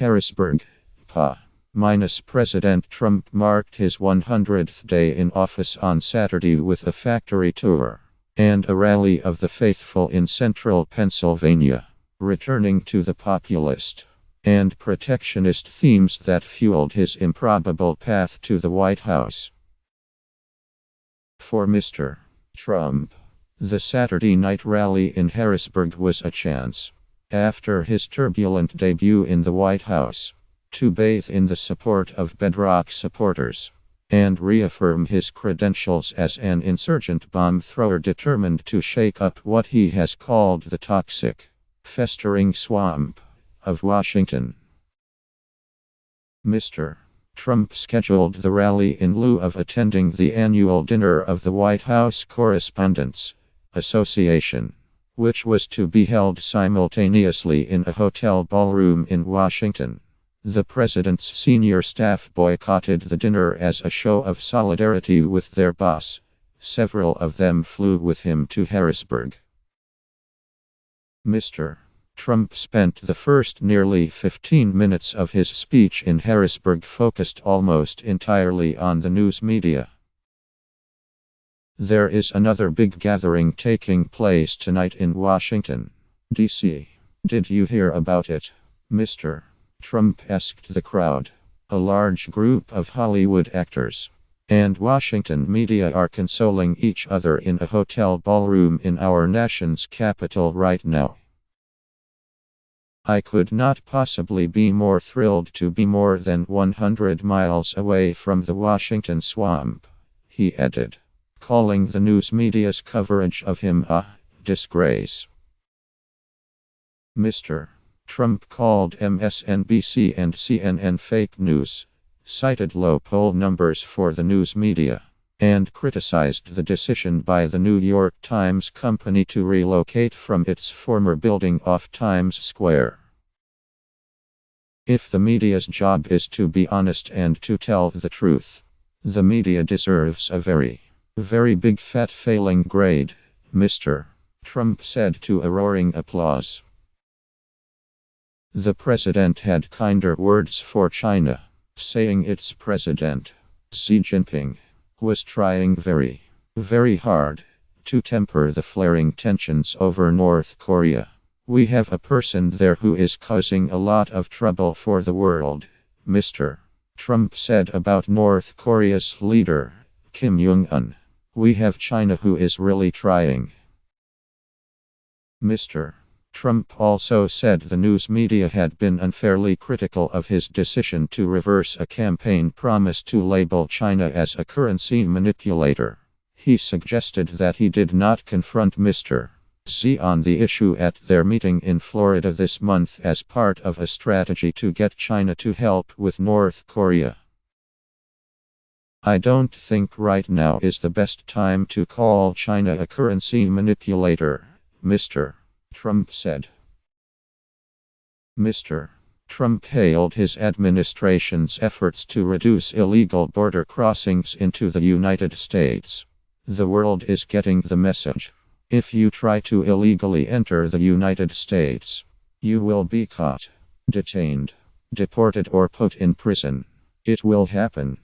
Harrisburg, PA. President Trump marked his 100th day in office on Saturday with a factory tour and a rally of the faithful in central Pennsylvania, returning to the populist and protectionist themes that fueled his improbable path to the White House. For Mr. Trump, the Saturday night rally in Harrisburg was a chance, after his turbulent debut in the White House, to bathe in the support of bedrock supporters and reaffirm his credentials as an insurgent bomb thrower determined to shake up what he has called the toxic, festering swamp of Washington. Mr. Trump scheduled the rally in lieu of attending the annual dinner of the White House Correspondents Association, which was to be held simultaneously in a hotel ballroom in Washington. The president's senior staff boycotted the dinner as a show of solidarity with their boss. Several of them flew with him to Harrisburg. Mr. Trump spent the first nearly 15 minutes of his speech in Harrisburg focused almost entirely on the news media. There is another big gathering taking place tonight in Washington, D.C. Did you hear about it, Mr. Trump asked the crowd. A large group of Hollywood actors and Washington media are consoling each other in a hotel ballroom in our nation's capital right now. I could not possibly be more thrilled to be more than 100 miles away from the Washington swamp, he added, calling the news media's coverage of him a disgrace. Mr. Trump called MSNBC and CNN fake news, cited low poll numbers for the news media, and criticized the decision by the New York Times Company to relocate from its former building off Times Square. If the media's job is to be honest and to tell the truth, the media deserves a very, very big fat failing grade, Mr. Trump said to a roaring applause. The president had kinder words for China, saying its president, Xi Jinping, was trying very, very hard to temper the flaring tensions over North Korea. We have a person there who is causing a lot of trouble for the world, Mr. Trump said about North Korea's leader, Kim Jong-un. We have China who is really trying. Mr. Trump also said the news media had been unfairly critical of his decision to reverse a campaign promise to label China as a currency manipulator. He suggested that he did not confront Mr. Xi on the issue at their meeting in Florida this month as part of a strategy to get China to help with North Korea. I don't think right now is the best time to call China a currency manipulator, Mr. Trump said. Mr. Trump hailed his administration's efforts to reduce illegal border crossings into the United States. The world is getting the message. If you try to illegally enter the United States, you will be caught, detained, deported, or put in prison. It will happen.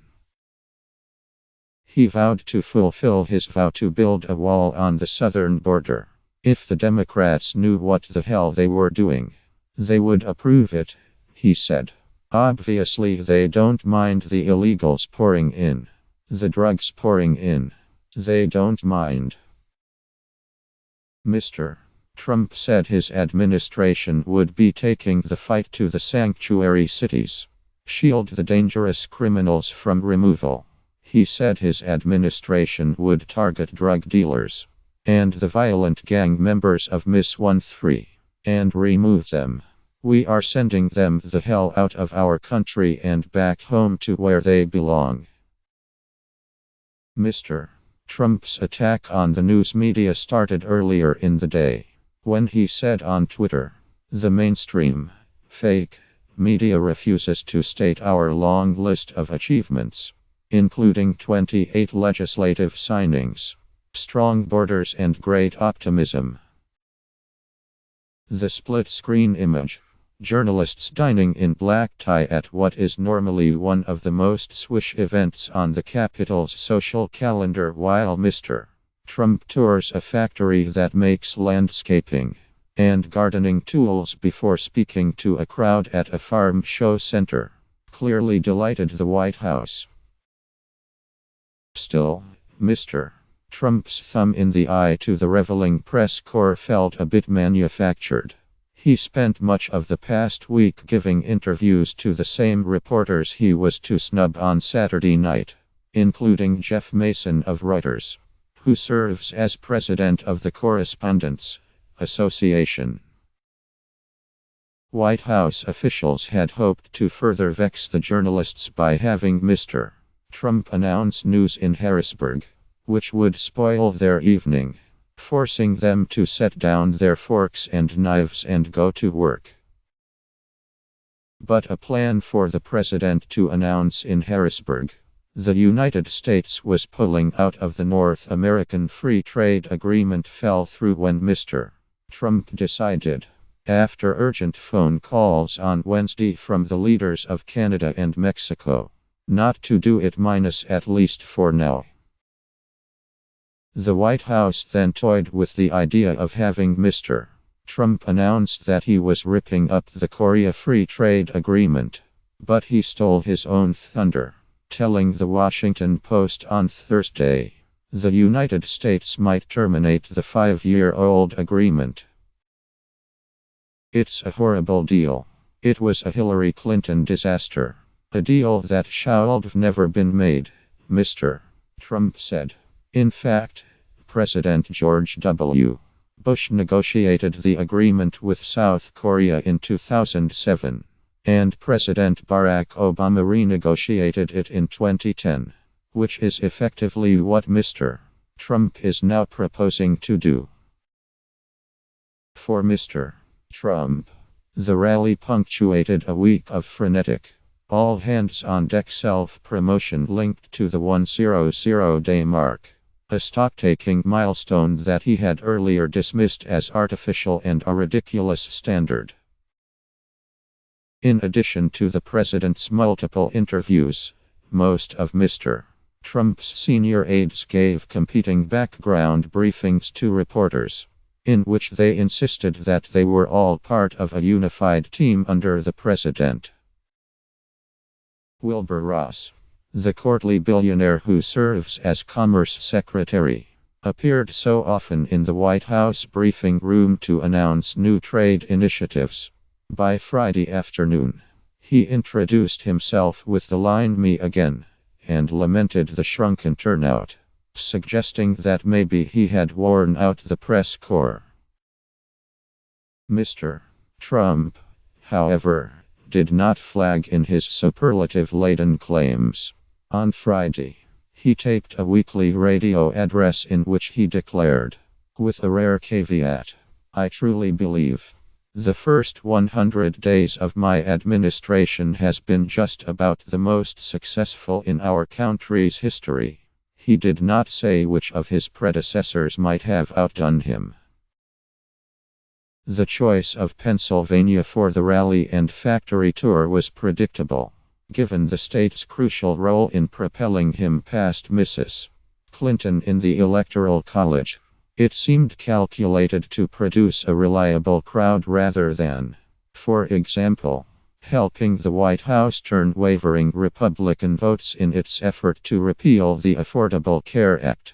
He vowed to fulfill his vow to build a wall on the southern border. If the Democrats knew what the hell they were doing, they would approve it, he said. Obviously, they don't mind the illegals pouring in, the drugs pouring in. They don't mind. Mr. Trump said his administration would be taking the fight to the sanctuary cities, shield the dangerous criminals from removal. He said his administration would target drug dealers and the violent gang members of Miss 13 and remove them. We are sending them the hell out of our country and back home to where they belong. Mr. Trump's attack on the news media started earlier in the day, when he said on Twitter, "The mainstream, fake, media refuses to state our long list of achievements, including 28 legislative signings, strong borders and great optimism." The split-screen image, Journalists dining in black tie at what is normally one of the most swish events on the capital's social calendar while Mr. Trump tours a factory that makes landscaping and gardening tools before speaking to a crowd at a farm show center. Clearly delighted the White House. Still, Mr. Trump's thumb in the eye to the reveling press corps felt a bit manufactured. He spent much of the past week giving interviews to the same reporters he was to snub on Saturday night, including Jeff Mason of Reuters, who serves as president of the Correspondents Association. White House officials had hoped to further vex the journalists by having Mr. Trump announce news in Harrisburg, which would spoil their evening, forcing them to set down their forks and knives and go to work. But a plan for the president to announce in Harrisburg the United States was pulling out of the North American Free Trade Agreement fell through when Mr. Trump decided, after urgent phone calls on Wednesday from the leaders of Canada and Mexico, not to do it, at least for now. The White House then toyed with the idea of having Mr. Trump announce that he was ripping up the Korea Free Trade Agreement, but he stole his own thunder, telling the Washington Post on Thursday the United States might terminate the 5-year-old agreement. It's a horrible deal. It was a Hillary Clinton disaster. A deal that should've never been made, Mr. Trump said. In fact, President George W. Bush negotiated the agreement with South Korea in 2007, and President Barack Obama renegotiated it in 2010, which is effectively what Mr. Trump is now proposing to do. For Mr. Trump, the rally punctuated a week of frenetic, all-hands-on-deck self-promotion linked to the 100-day mark, a stock-taking milestone that he had earlier dismissed as artificial and a ridiculous standard. In addition to the president's multiple interviews, most of Mr. Trump's senior aides gave competing background briefings to reporters, in which they insisted that they were all part of a unified team under the president. Wilbur Ross, the courtly billionaire who serves as Commerce Secretary, appeared so often in the White House briefing room to announce new trade initiatives. By Friday afternoon, he introduced himself with the line "Me again," and lamented the shrunken turnout, suggesting that maybe he had worn out the press corps. Mr. Trump, however, did not flag in his superlative-laden claims. On Friday, he taped a weekly radio address in which he declared, with a rare caveat, "I truly believe the first 100 days of my administration has been just about the most successful in our country's history." He did not say which of his predecessors might have outdone him. The choice of Pennsylvania for the rally and factory tour was predictable, given the state's crucial role in propelling him past Mrs. Clinton in the Electoral College. It seemed calculated to produce a reliable crowd rather than, for example, helping the White House turn wavering Republican votes in its effort to repeal the Affordable Care Act.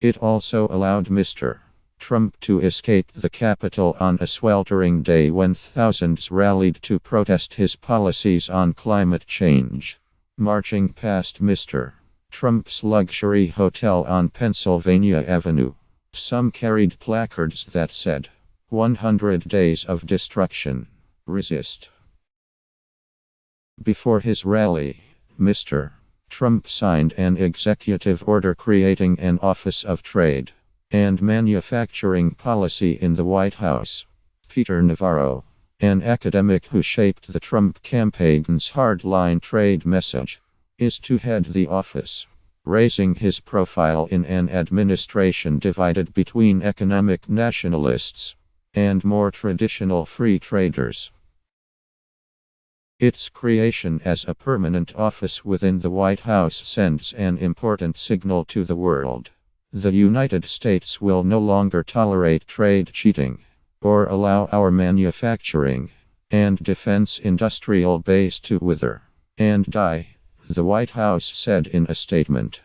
It also allowed Mr. Trump to escape the Capitol on a sweltering day when thousands rallied to protest his policies on climate change. Marching past Mr. Trump's luxury hotel on Pennsylvania Avenue, some carried placards that said, "100 days of destruction. Resist." Before his rally, Mr. Trump signed an executive order creating an Office of Trade and Manufacturing Policy in the White House. Peter Navarro, an academic who shaped the Trump campaign's hardline trade message, is to head the office, raising his profile in an administration divided between economic nationalists and more traditional free traders. Its creation as a permanent office within the White House sends an important signal to the world. The United States will no longer tolerate trade cheating or allow our manufacturing and defense industrial base to wither and die, the White House said in a statement.